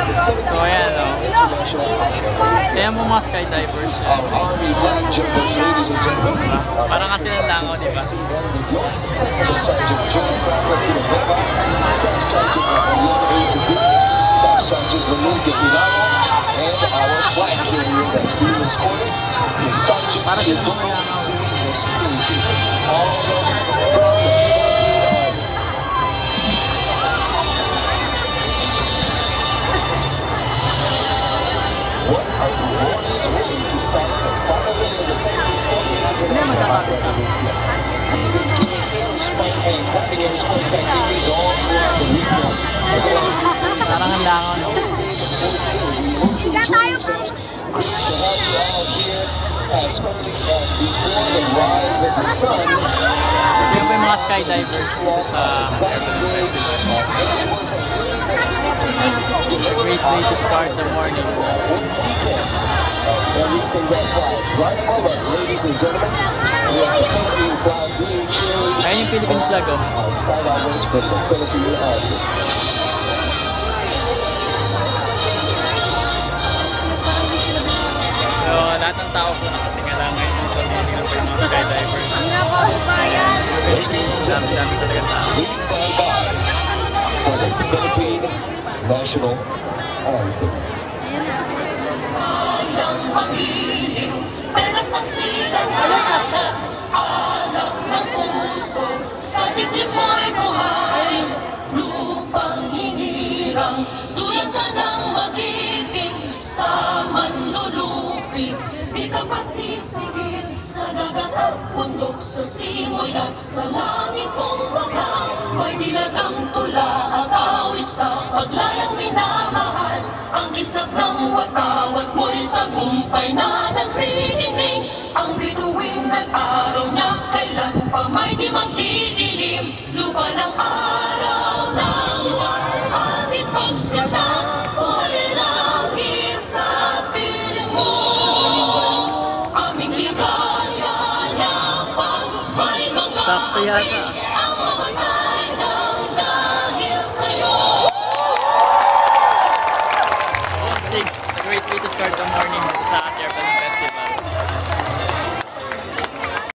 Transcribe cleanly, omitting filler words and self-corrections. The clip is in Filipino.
So ayan o. Kaya mo mga skydivers yan. Parang kasi ng langaw, di ba? Sergeant Ramon Gapinano and our flag carrier that's being escorted is Sergeant Para sa mga Gilberto langaw. all the way from the What are the warnings waiting to start the final day of the Century 14 International Fiesta? And tapping in sports activities all throughout the weekend. Parang ang langaw, no? Great to have you all here as early as before the rise of the sun. Kaya pa yung mga skydivers dito sa great way to start the morning. Everything that flies right above us, ladies and gentlemen. We have the Philippine flag being carried. Ayan yung Philippine flag, oh. Skydivers from the Philippine Army. So, lahat ng tao po nakatingala ngayon sa meeting ng mga skydivers. Dami-dami talaga tao. Please stand by for the Philippine National Anthem. Walang magiliw, pelas na sila lahat. Alap ng puso, sa dibdib mo'y buhay. Lupang hinirang, tuyang ka ng magiging sa manlulupig. Di ka pasisigil sa dagat at bundok, sa simoy at sa langit mong bagal. May dilagang tula at awit sa paglayang minamahal. Ang gisap ng watawat mo'y tagumpay na nagridinig. Ang bituin at araw niya kailan pa may di magdidilim. Lupa ng araw ng marhatit pagsala, buhay langit sa piling mo. Aming ligaya na pag may mga Sakto yata. ang mga